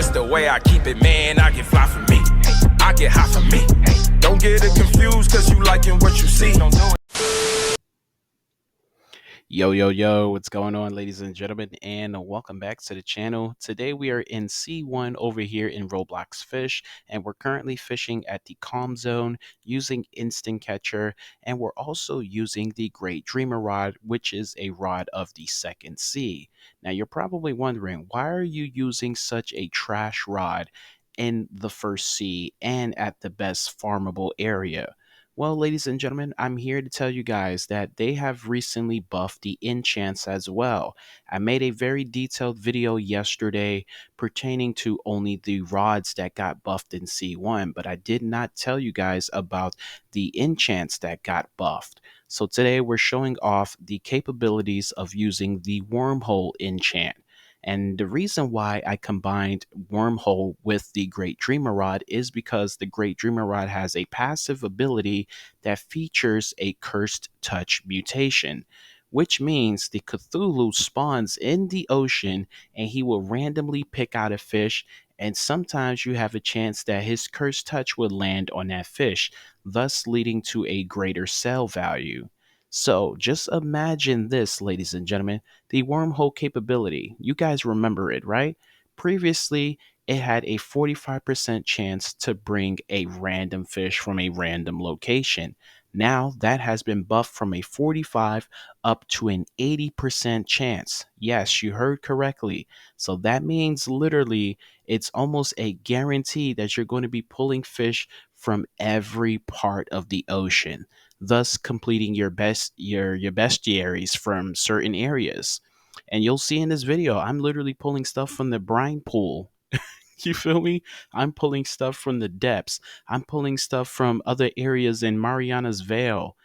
That's the way I keep it, man. I get fly for me. I get high for me. Don't get it confused, cause you liking what you see. Don't do it. Yo, what's going on, ladies and gentlemen, and welcome back to the channel. Today we are in C1 over here in Roblox Fish, and we're currently fishing at the calm zone using instant catcher, and we're also using the Great Dreamer rod, which is a rod of the second sea. Now you're probably wondering, why are you using such a trash rod in the first sea and at the best farmable area? Well, ladies and gentlemen, I'm here to tell you guys that they have recently buffed the enchants as well. I made a very detailed video yesterday pertaining to only the rods that got buffed in C1, but I did not tell you guys about the enchants that got buffed. So today we're showing off the capabilities of using the Wormhole enchant. And the reason why I combined Wormhole with the Great Dreamer Rod is because the Great Dreamer Rod has a passive ability that features a Cursed Touch mutation, which means the Cthulhu spawns in the ocean and he will randomly pick out a fish, and sometimes you have a chance that his Cursed Touch would land on that fish, thus leading to a greater sell value. So just imagine this, ladies and gentlemen, the wormhole capability. You guys remember it, right? Previously, it had a 45% chance to bring a random fish from a random location. Now that has been buffed from a 45 up to an 80% chance. Yes, you heard correctly. So that means literally it's almost a guarantee that you're going to be pulling fish from every part of the ocean, thus completing your bestiaries from certain areas. And you'll see in this video, I'm literally pulling stuff from the brine pool. You feel me? I'm pulling stuff from the depths. I'm pulling stuff from other areas in Mariana's Veil.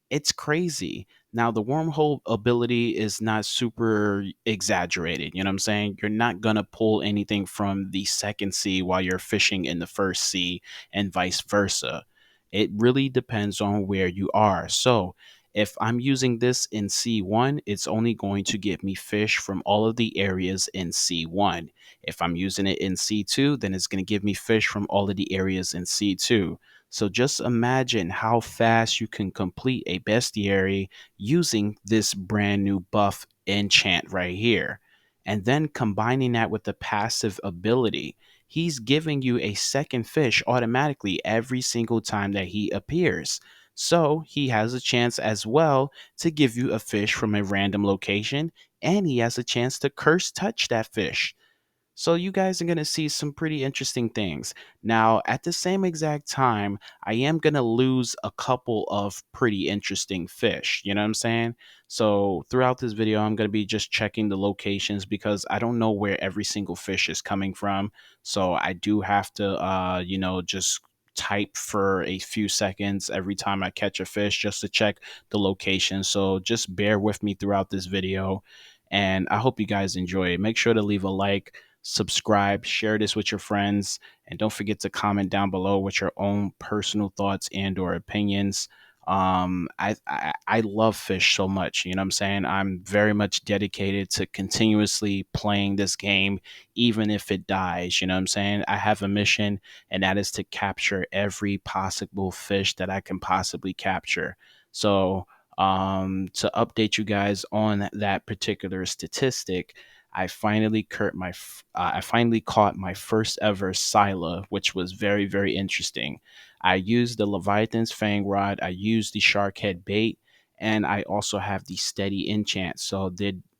It's crazy. Now, the wormhole ability is not super exaggerated. You know what I'm saying? You're not going to pull anything from the second sea while you're fishing in the first sea and vice versa. It really depends on where you are. So, if I'm using this in C1, it's only going to give me fish from all of the areas in C1. If I'm using it in C2, then it's going to give me fish from all of the areas in C2. So just imagine how fast you can complete a bestiary using this brand new buff enchant right here. And then combining that with the passive ability, he's giving you a second fish automatically every single time that he appears. So he has a chance as well to give you a fish from a random location, and he has a chance to curse touch that fish. So you guys are going to see some pretty interesting things. Now, at the same exact time, I am going to lose a couple of pretty interesting fish. You know what I'm saying? So throughout this video, I'm going to be just checking the locations because I don't know where every single fish is coming from. So I do have to, just type for a few seconds every time I catch a fish just to check the location. So just bear with me throughout this video. And I hope you guys enjoy it. Make sure to leave a like, subscribe, share this with your friends, and don't forget to comment down below with your own personal thoughts and or opinions. I love fish so much. You know what I'm saying? I'm very much dedicated to continuously playing this game, even if it dies. You know what I'm saying? I have a mission, and that is to capture every possible fish that I can possibly capture. So, to update you guys on that particular statistic, I finally caught my first ever Scylla, which was very, very interesting. I used the Leviathan's Fang Rod, I used the Shark Head bait, and I also have the Steady Enchant. So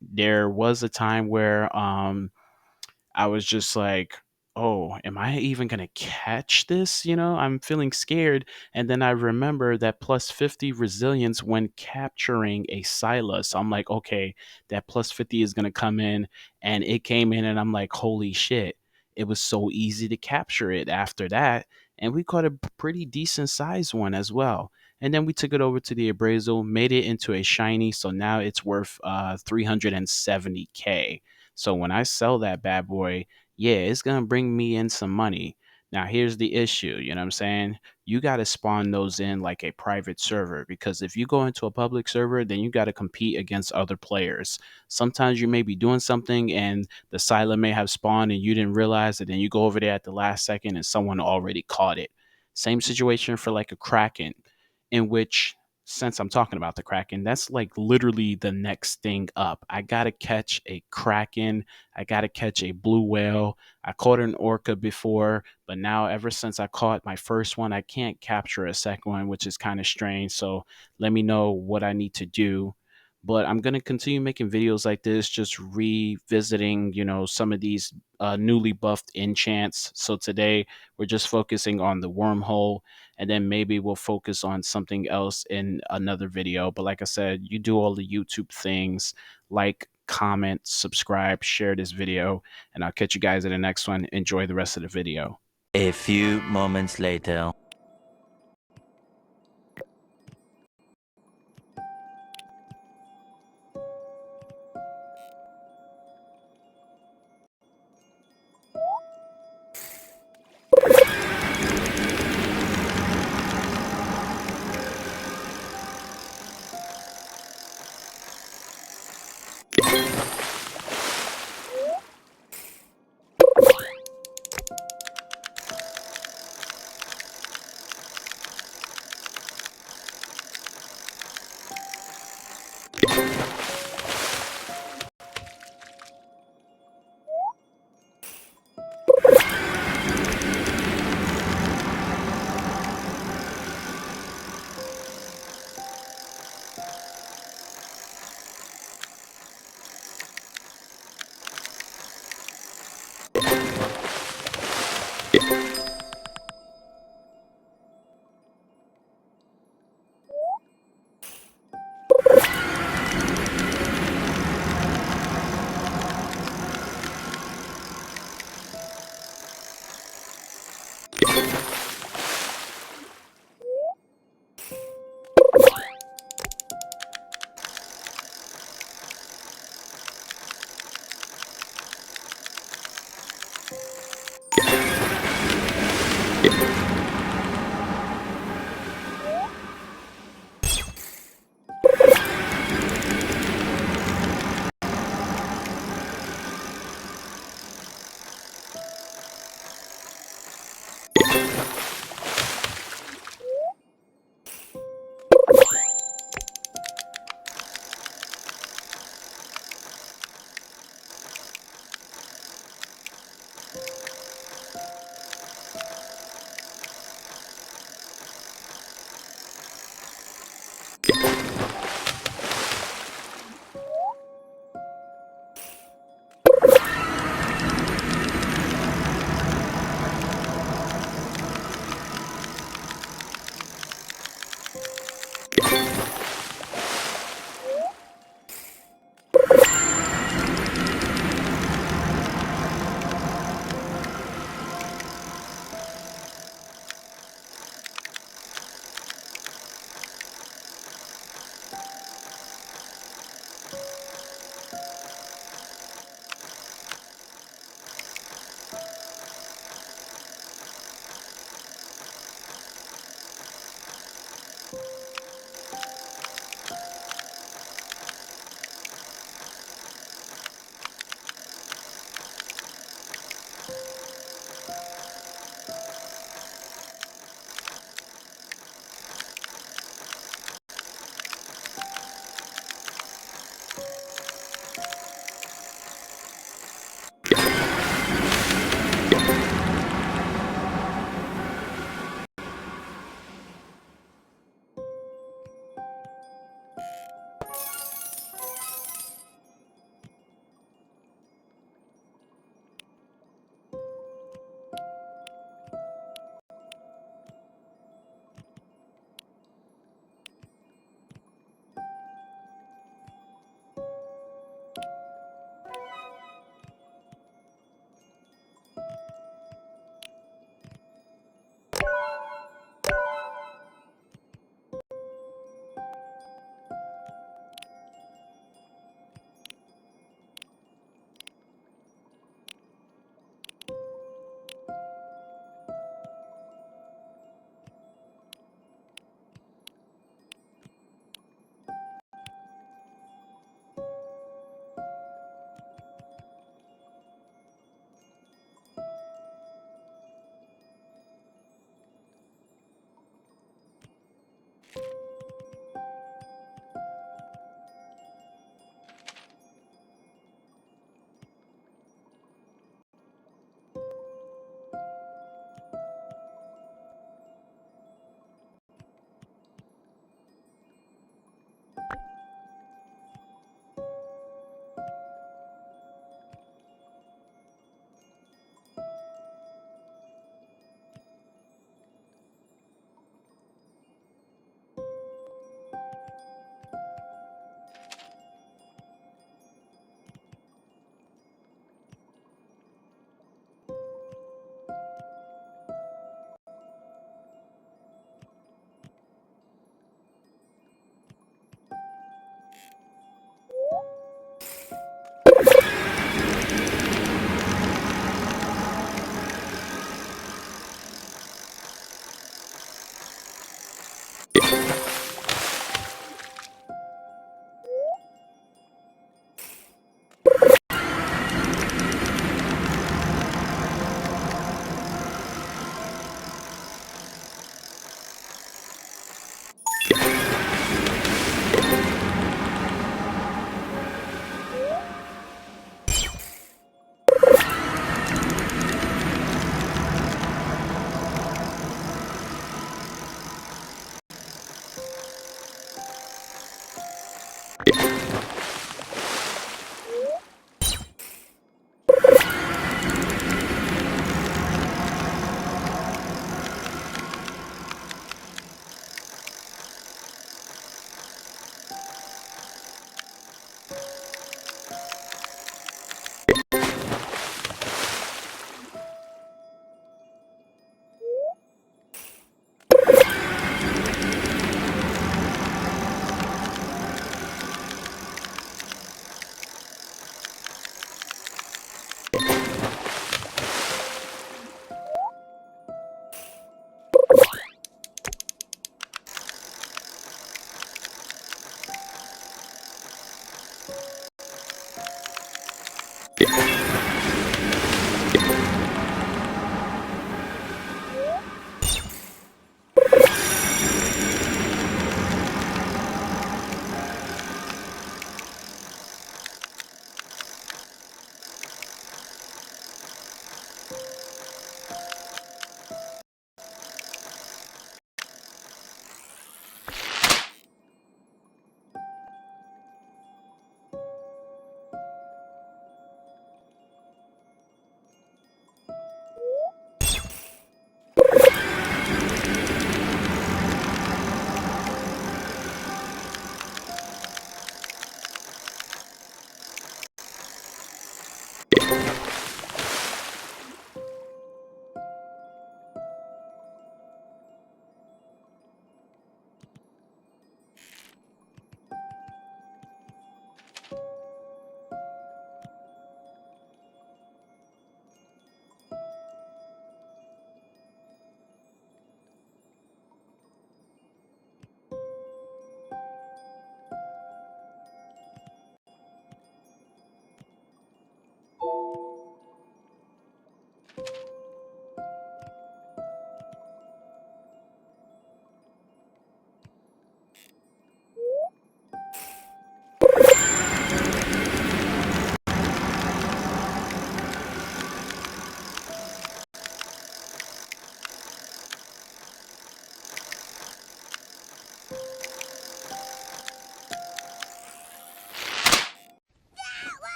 there was a time where I was just like, oh, am I even going to catch this? You know, I'm feeling scared. And then I remember that plus 50 resilience when capturing a Scylla. So I'm like, okay, that plus 50 is going to come in. And it came in, and I'm like, holy shit. It was so easy to capture it after that. And we caught a pretty decent sized one as well. And then we took it over to the appraisal, made it into a shiny. So now it's worth 370K. So when I sell that bad boy, yeah, it's gonna bring me in some money. Now here's the issue, you know what I'm saying? you got to spawn those in like a private server, because if you go into a public server, then you got to compete against other players. Sometimes you may be doing something and the silent may have spawned and you didn't realize it, and you go over there at the last second and someone already caught it. Same situation for like a Kraken, in which, since I'm talking about the Kraken, that's like literally the next thing up. I gotta catch a Kraken. I gotta catch a blue whale. I caught an orca before, but now ever since I caught my first one, I can't capture a second one, which is kind of strange. So let me know what I need to do. But I'm gonna continue making videos like this, just revisiting, some of these newly buffed enchants. So today we're just focusing on the wormhole, and then maybe we'll focus on something else in another video. But like I said, you do all the YouTube things, like, comment, subscribe, share this video, and I'll catch you guys in the next one. Enjoy the rest of the video. A few moments later.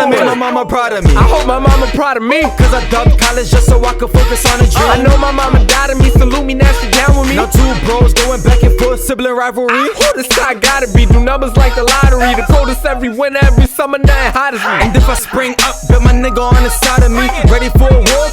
tryna make my mama proud of me. I hope my mama proud of me, Cause I dubbed college just so I could focus on a dream. I know my mama died of me, salute me, now she down with me. Now two bros going back and forth, sibling rivalry. Who this guy gotta be? Do numbers like the lottery. The coldest every winter, every summer, nothing hot as me. And if I spring up, bet my nigga on the side of me, ready for a war.